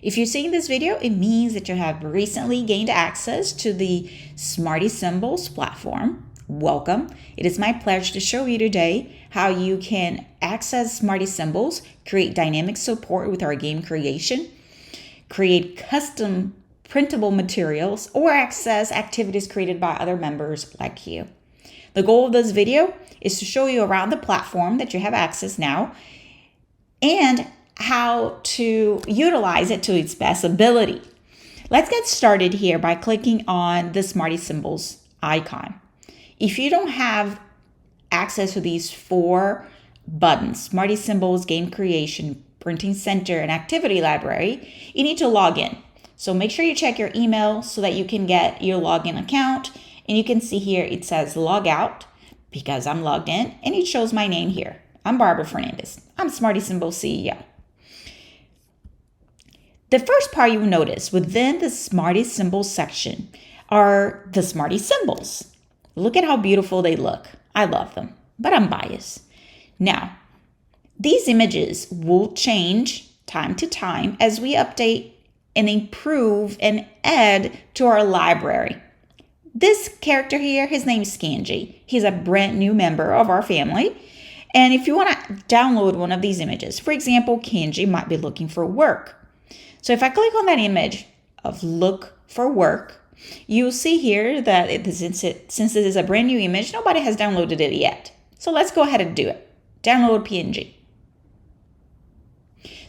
If you're seeing this video, it means that you have recently gained access to the Smarty Symbols platform. Welcome. It is my pleasure to show you today how you can access Smarty Symbols, create dynamic support with our game creation, create custom printable materials, or access activities created by other members like you. The goal of this video is to show you around the platform that you have access now and how to utilize it to its best ability. Let's get started here by clicking on the Smarty Symbols icon. If you don't have access to these four buttons, Smarty Symbols, Game Creation, Printing Center, and Activity Library, you need to log in. So make sure you check your email so that you can get your login account. And you can see here it says log out because I'm logged in, and it shows my name here. I'm Barbara Fernandez. I'm Smarty Symbols CEO. The first part you will notice within the Smarty Symbols section are the Smarty Symbols. Look at how beautiful they look. I love them, but I'm biased. Now, these images will change time to time as we update and improve and add to our library. This character here, his name is Kanji. He's a brand new member of our family. And if you want to download one of these images, for example, Kanji might be looking for work. So if I click on that image of look for work, you'll see here that since this is a brand new image, nobody has downloaded it yet. So let's go ahead and do it. Download PNG.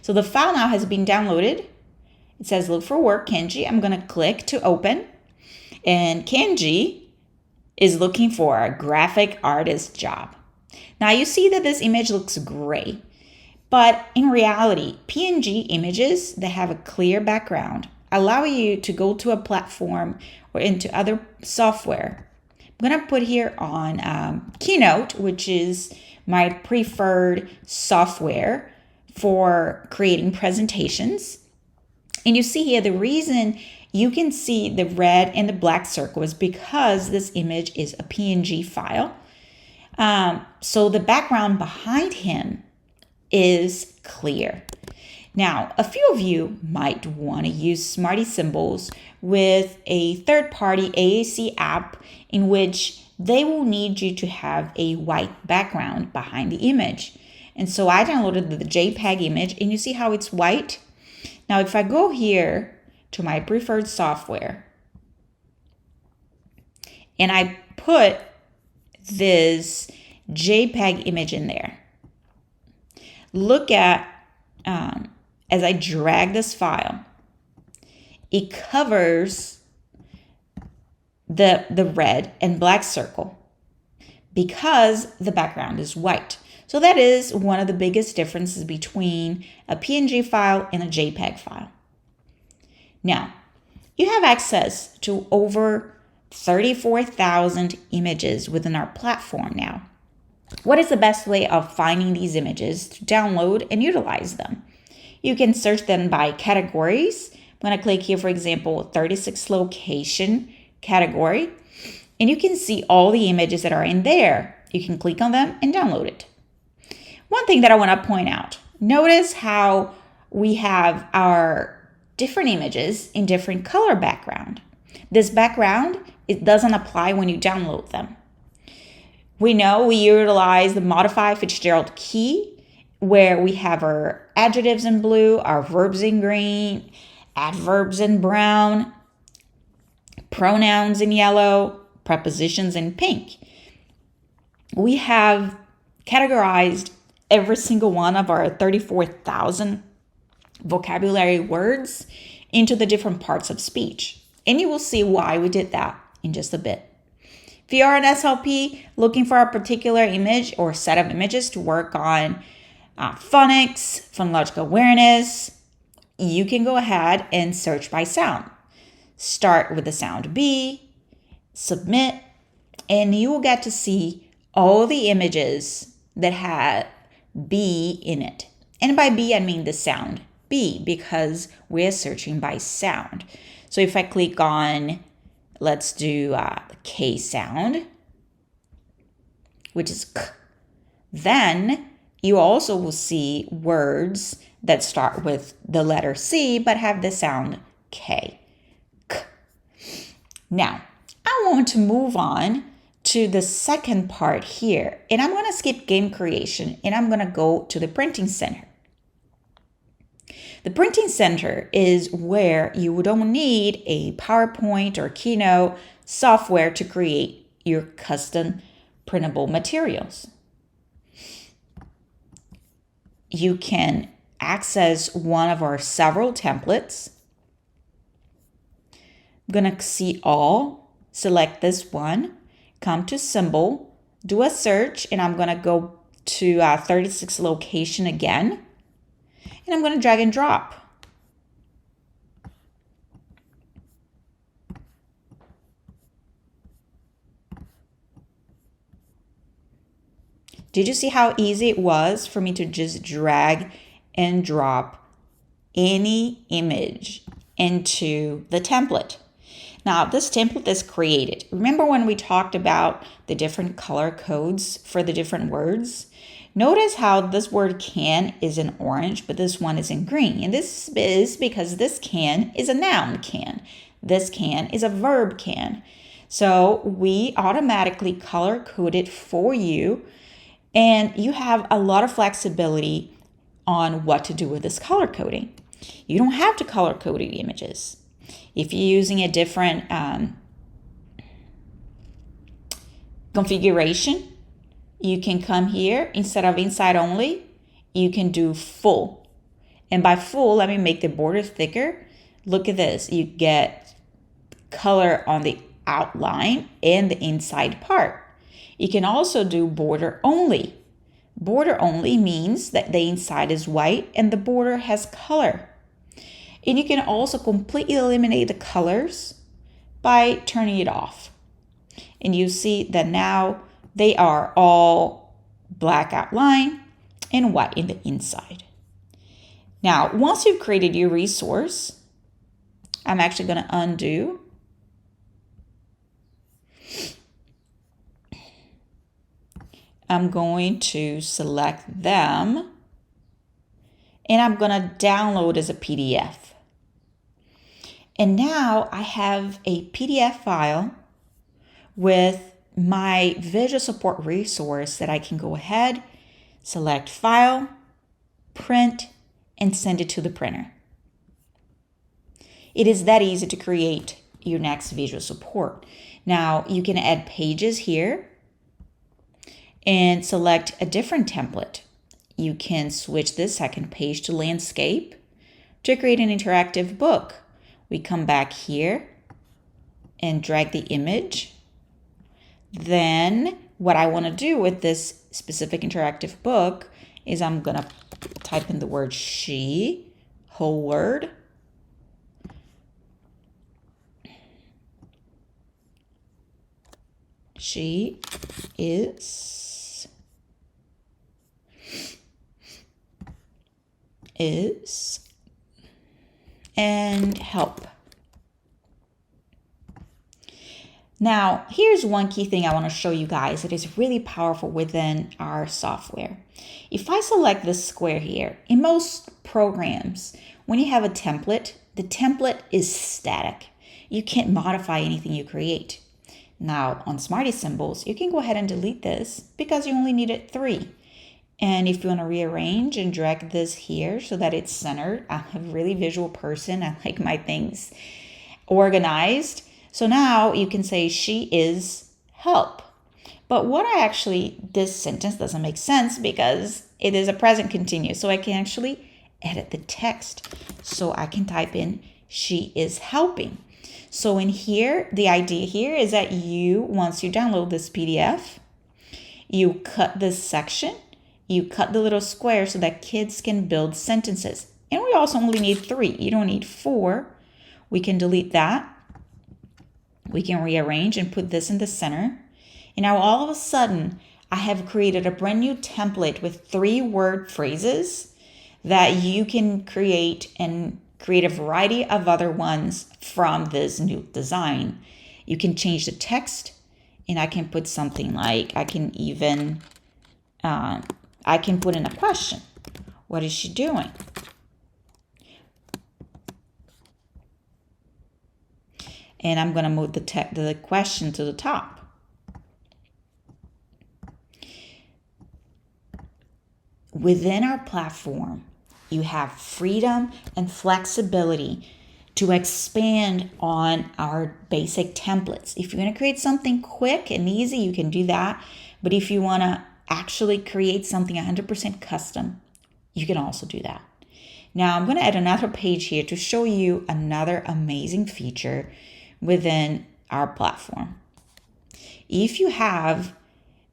So the file now has been downloaded. It says look for work, Kanji. I'm going to click to open. And Kanji is looking for a graphic artist job. Now you see that this image looks gray. But in reality, PNG images that have a clear background allow you to go to a platform or into other software. I'm going to put here on Keynote, which is my preferred software for creating presentations. And you see here the reason you can see the red and the black circle is because this image is a PNG file. So the background behind him is clear. Now, a few of you might want to use Smarty Symbols with a third-party AAC app in which they will need you to have a white background behind the image. And so I downloaded the JPEG image, and you see how it's white? Now, if I go here to my preferred software and I put this JPEG image in there, look at, as I drag this file, it covers the red and black circle because the background is white. So that is one of the biggest differences between a PNG file and a JPEG file. Now, you have access to over 34,000 images within our platform now. What is the best way of finding these images to download and utilize them? You can search them by categories. I'm going to click here, for example, 36 location category, and you can see all the images that are in there. You can click on them and download it. One thing that I want to point out, notice how we have our different images in different color background. This background, it doesn't apply when you download them. We know we utilize the Modify Fitzgerald key where we have our adjectives in blue, our verbs in green, adverbs in brown, pronouns in yellow, prepositions in pink. We have categorized every single one of our 34,000 vocabulary words into the different parts of speech. And you will see why we did that in just a bit. If you are an SLP looking for a particular image or set of images to work on phonics, phonological awareness, you can go ahead and search by sound. Start with the sound B, submit, and you will get to see all the images that have B in it. And by B, I mean the sound B because we're searching by sound. So if I click on, let's do the K sound, which is K, then you also will see words that start with the letter C but have the sound K. K. Now, I want to move on to the second part here, and I'm going to skip game creation and I'm going to go to the printing center. The printing center is where you don't need a PowerPoint or Keynote software to create your custom printable materials. You can access one of our several templates. I'm gonna see all, select this one, come to symbol, do a search, and I'm gonna go to 36 location again, and I'm gonna drag and drop. Did you see how easy it was for me to just drag and drop any image into the template? Now, this template is created. Remember when we talked about the different color codes for the different words? Notice how this word can is in orange, but this one is in green. And this is because this can is a noun can. This can is a verb can. So we automatically color code it for you. And you have a lot of flexibility on what to do with this color coding. You don't have to color code your images. If you're using a different configuration, you can come here. Instead of inside only, you can do full. And by full, let me make the border thicker. Look at this. You get color on the outline and the inside part. You can also do border only. Border only means that the inside is white and the border has color. And you can also completely eliminate the colors by turning it off. And you see that now they are all black outline and white in the inside. Now, once you've created your resource, I'm actually going to undo. I'm going to select them and I'm going to download as a PDF. And now I have a PDF file with my visual support resource that I can go ahead, select file, print, and send it to the printer. It is that easy to create your next visual support. Now you can add pages here and select a different template. You can switch this second page to landscape to create an interactive book. We come back here and drag the image. Then what I want to do with this specific interactive book is I'm going to type in the word she, whole word. She is and help. Now, here's one key thing I want to show you guys that is really powerful within our software. If I select this square here, in most programs, when you have a template, the template is static. You can't modify anything you create. Now, on Smarty Symbols, you can go ahead and delete this because you only needed 3. And if you want to rearrange and drag this here so that it's centered, I'm a really visual person. I like my things organized. So now you can say she is help. But this sentence doesn't make sense because it is a present continuous. So I can actually edit the text. So I can type in she is helping. So in here, the idea here is that once you download this PDF, you cut this section. You cut the little square so that kids can build sentences. And we also only need 3. You don't need 4. We can delete that. We can rearrange and put this in the center. And now all of a sudden, I have created a brand new template with 3 word phrases that you can create and create a variety of other ones from this new design. You can change the text and I can put something like, I can put in a question. What is she doing? And I'm going to move the question to the top. Within our platform, you have freedom and flexibility to expand on our basic templates. If you're going to create something quick and easy, you can do that. But if you want to actually create something 100% custom, you can also do that. Now I'm going to add another page here to show you another amazing feature within our platform. If you have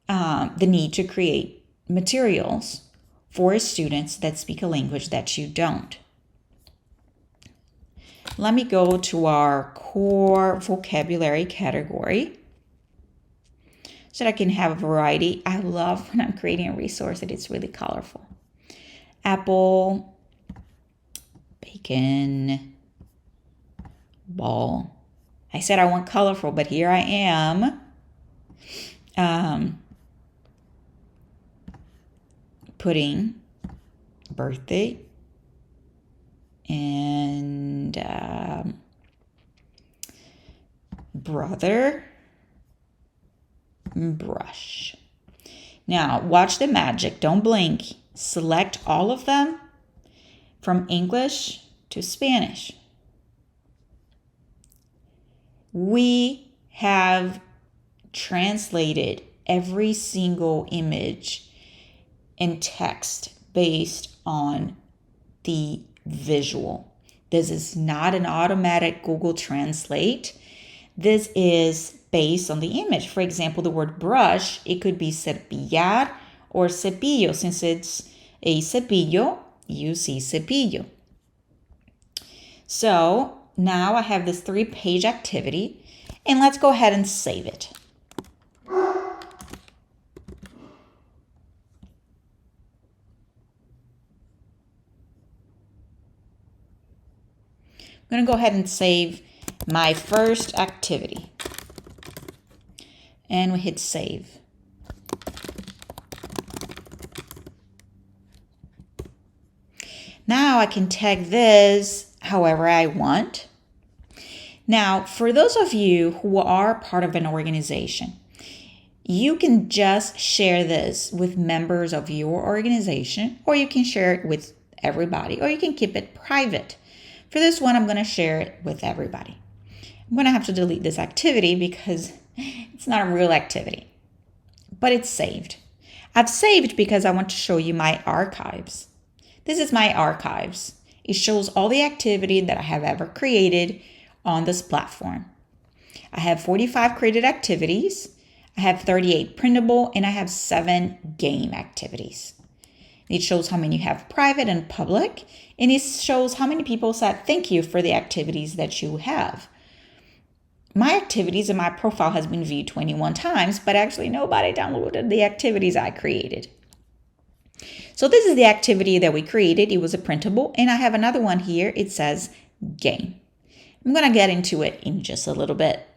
the need to create materials for students that speak a language that you don't, let me go to our core vocabulary category so that I can have a variety. I love when I'm creating a resource that it's really colorful. Apple, bacon, ball. I said I want colorful, but here I am putting birthday and brother, brush. Now watch the magic. Don't blink. Select all of them from English to Spanish. We have translated every single image and text based on the visual. This is not an automatic Google Translate. This is based on the image. For example, the word brush, it could be cepillar or cepillo. Since it's a cepillo, you see cepillo. So now I have this 3-page activity, and let's go ahead and save it. I'm going to go ahead and save my first activity. And we hit save. Now I can tag this however I want. Now, for those of you who are part of an organization, you can just share this with members of your organization, or you can share it with everybody, or you can keep it private. For this one, I'm going to share it with everybody. I'm going to have to delete this activity because it's not a real activity, but it's saved. I've saved because I want to show you my archives. This is my archives. It shows all the activity that I have ever created on this platform. I have 45 created activities. I have 38 printable, and I have 7 game activities. It shows how many you have private and public, and it shows how many people said thank you for the activities that you have. My activities and my profile has been viewed 21 times, but actually nobody downloaded the activities I created. So this is the activity that we created. It was a printable, and I have another one here. It says game. I'm going to get into it in just a little bit.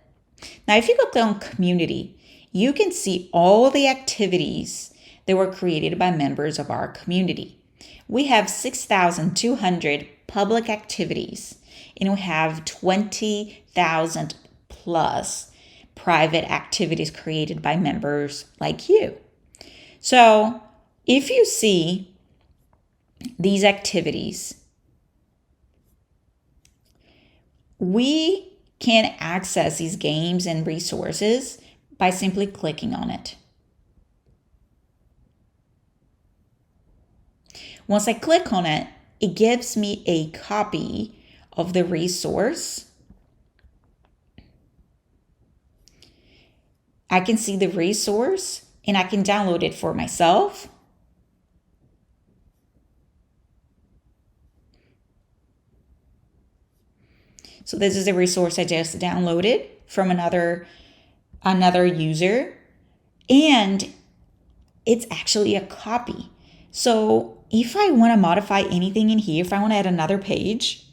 Now, if you go on community, you can see all the activities that were created by members of our community. We have 6,200 public activities, and we have 20,000 plus private activities created by members like you. So if you see these activities, we can access these games and resources by simply clicking on it. Once I click on it, it gives me a copy of the resource. I can see the resource and I can download it for myself. So this is a resource I just downloaded from another user, and it's actually a copy. So if I want to modify anything in here, if I want to add another page,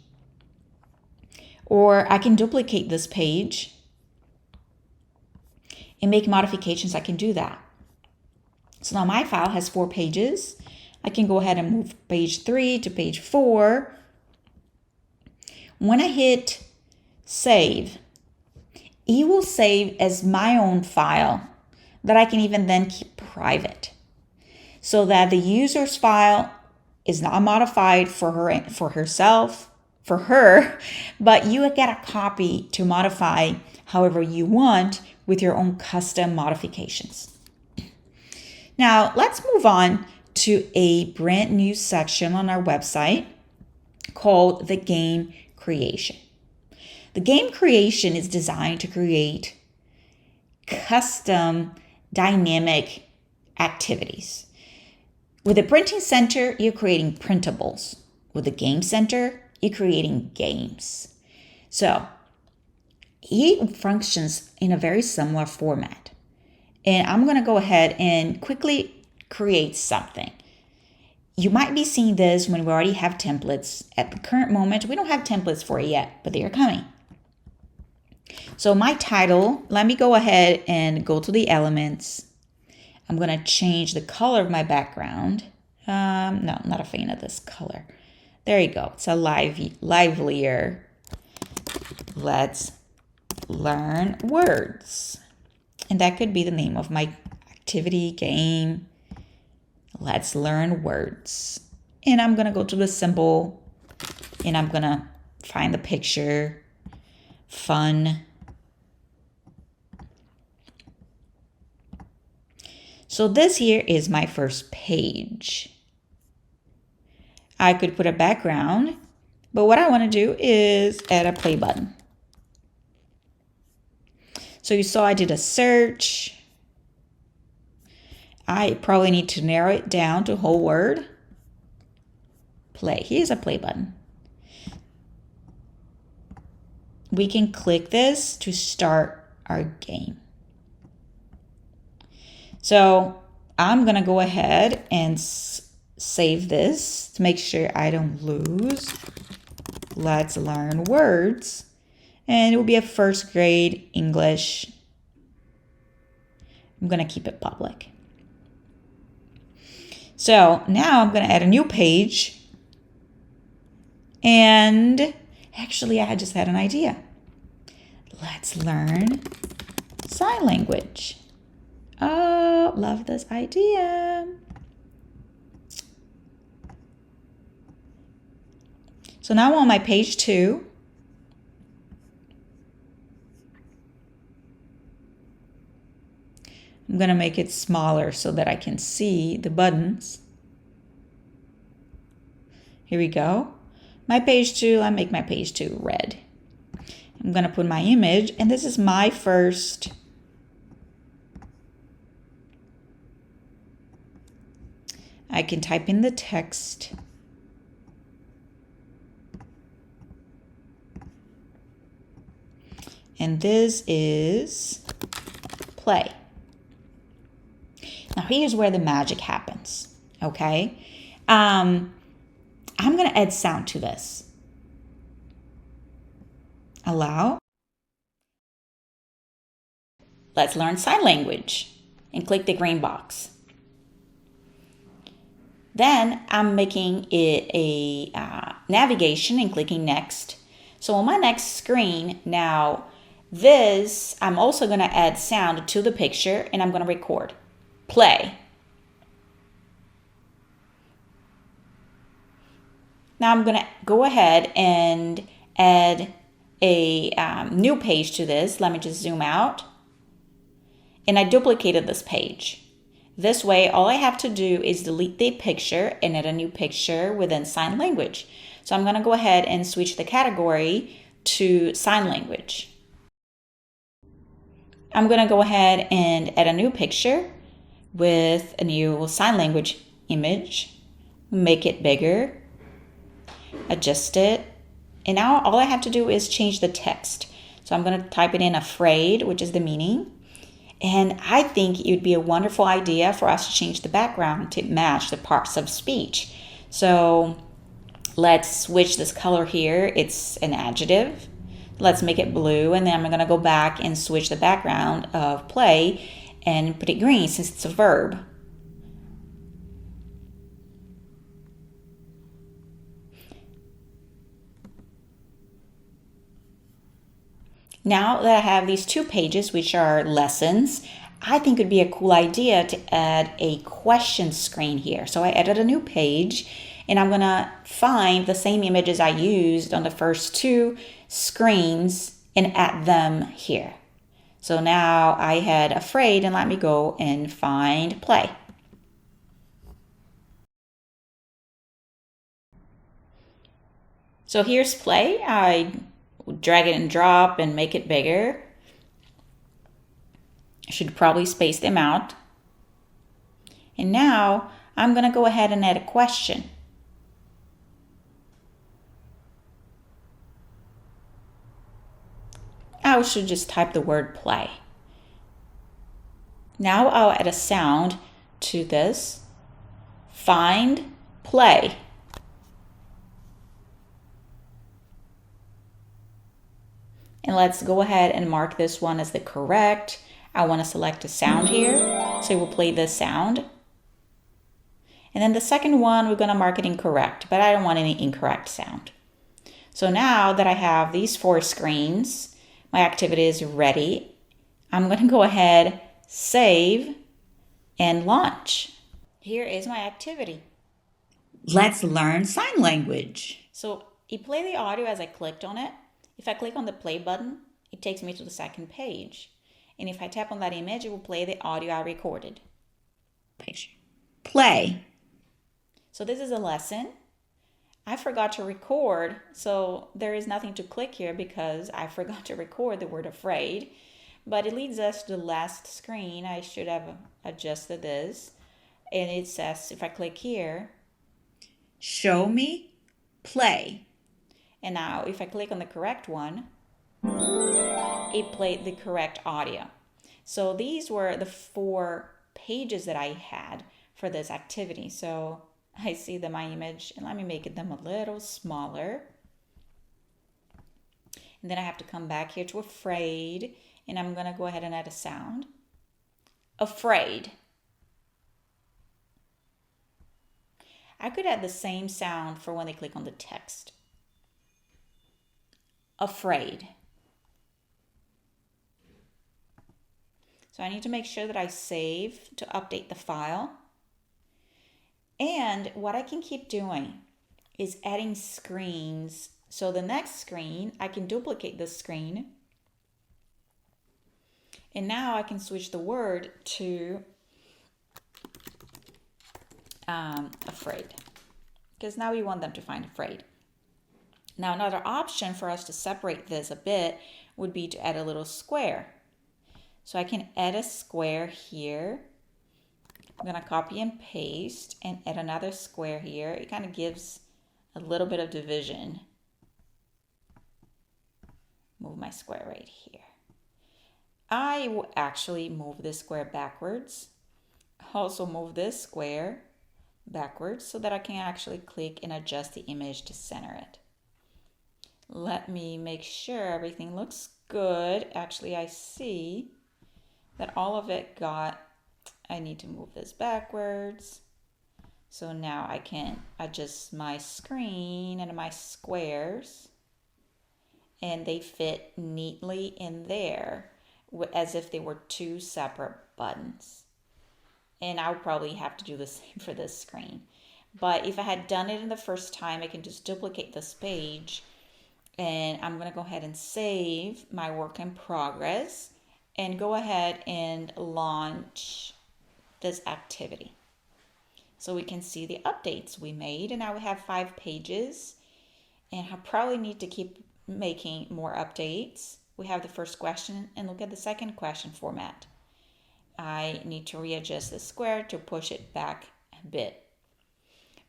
or I can duplicate this page and make modifications, I can do that. So now my file has 4 pages. I can go ahead and move page 3 to page 4. When I hit save, it will save as my own file that I can even then keep private, so that the user's file is not modified for her, but you get a copy to modify however you want with your own custom modifications. Now, let's move on to a brand new section on our website called the game creation. The game creation is designed to create custom dynamic activities. With the printing center, you're creating printables. With the game center, you're creating games. So it functions in a very similar format. And I'm going to go ahead and quickly create something. You might be seeing this when we already have templates. At the current moment, we don't have templates for it yet, but they are coming. So my title, let me go ahead and go to the elements. I'm going to change the color of my background. No, not a fan of this color. There you go. It's a livelier. Let's learn words. And that could be the name of my activity, game. Let's learn words. And I'm going to go to the symbol and I'm going to find the picture. Fun. So this here is my first page. I could put a background, but what I want to do is add a play button. So you saw I did a search. I probably need to narrow it down to whole word. Play. Here's a play button. We can click this to start our game. So I'm going to go ahead and save this to make sure I don't lose. Let's learn words. And it will be a first grade English. I'm going to keep it public. So now I'm going to add a new page. And actually, I just had an idea. Let's learn sign language. Oh, love this idea. So now I'm on my page 2. I'm going to make it smaller so that I can see the buttons. Here we go. My page 2, I make my page 2 red. I'm going to put my image, and this is my first. I can type in the text. And this is play. Now here's where the magic happens, okay? I'm going to add sound to this. Allow. Let's learn sign language and click the green box. Then I'm making it a navigation and clicking next. So on my next screen now, I'm also going to add sound to the picture and I'm going to record. Play. Now I'm going to go ahead and add a new page to this. Let me just zoom out. And I duplicated this page. This way, all I have to do is delete the picture and add a new picture within sign language. So I'm going to go ahead and switch the category to sign language. I'm going to go ahead and add a new picture with a new sign language image. Make it bigger. Adjust it. And now all I have to do is change the text. So I'm going to type it in afraid, which is the meaning. And I think it would be a wonderful idea for us to change the background to match the parts of speech. So let's switch this color here. It's an adjective. Let's make it blue. And then I'm going to go back and switch the background of play and put it green since it's a verb. Now that I have these 2 pages, which are lessons, I think it would be a cool idea to add a question screen here. So I added a new page, and I'm gonna find the same images I used on the first 2 screens and add them here. So now I had afraid, and let me go and find play. So here's play. I drag it and drop and make it bigger. I should probably space them out. And now I'm going to go ahead and add a question. I should just type the word play. Now I'll add a sound to this. Find play. And let's go ahead and mark this one as the correct. I want to select a sound here, so we'll play this sound. And then the second one, we're going to mark it incorrect, but I don't want any incorrect sound. So now that I have these 4 screens, my activity is ready. I'm going to go ahead, save, and launch. Here is my activity. Let's learn sign language. So it played the audio as I clicked on it. If I click on the play button, it takes me to the second page. And if I tap on that image, it will play the audio I recorded. Picture. Play. So this is a lesson. I forgot to record, so there is nothing to click here because I forgot to record the word afraid. But it leads us to the last screen. I should have adjusted this. And it says, if I click here, show me play. And now if I click on the correct one, it played the correct audio. So these were the 4 pages that I had for this activity. So I see my image, and let me make them a little smaller. And then I have to come back here to afraid, and I'm gonna go ahead and add a sound. Afraid. I could add the same sound for when they click on the text. Afraid. So I need to make sure that I save to update the file. And what I can keep doing is adding screens. So the next screen, I can duplicate this screen. And now I can switch the word to afraid. Because now we want them to find afraid. Now another option for us to separate this a bit would be to add a little square. So I can add a square here. I'm gonna copy and paste and add another square here. It kind of gives a little bit of division. Move my square right here. I will actually move this square backwards. Also move this square backwards so that I can actually click and adjust the image to center it. Let me make sure everything looks good. Actually, I see that all of it I need to move this backwards. So now I can adjust my screen and my squares, and they fit neatly in there as if they were 2 separate buttons. And I'll probably have to do the same for this screen. But if I had done it in the first time, I can just duplicate this page. And I'm going to go ahead and save my work in progress and go ahead and launch this activity. So we can see the updates we made, and now we have 5 pages, and I probably need to keep making more updates. We have the first question, and look at the second question format. I need to readjust the square to push it back a bit.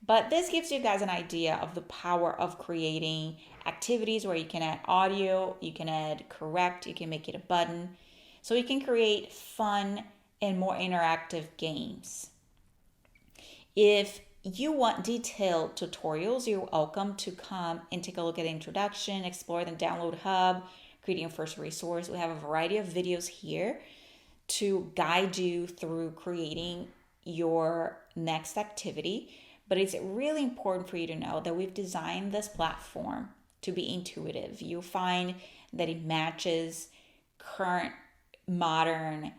But this gives you guys an idea of the power of creating activities where you can add audio, you can add correct, you can make it a button. So you can create fun and more interactive games. If you want detailed tutorials, you're welcome to come and take a look at the introduction, explore the download hub, creating your first resource. We have a variety of videos here to guide you through creating your next activity. But it's really important for you to know that we've designed this platform to be intuitive. You'll find that it matches current modern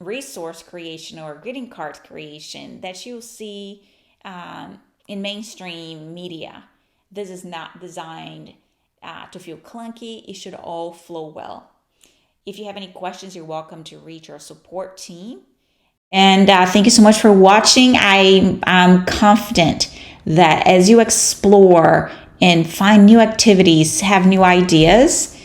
resource creation or greeting card creation that you'll see in mainstream media. This is not designed to feel clunky. It should all flow well. If you have any questions, you're welcome to reach our support team. And thank you so much for watching. I'm confident that as you explore and find new activities, have new ideas,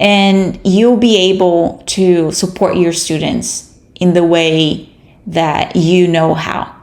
and you'll be able to support your students in the way that you know how.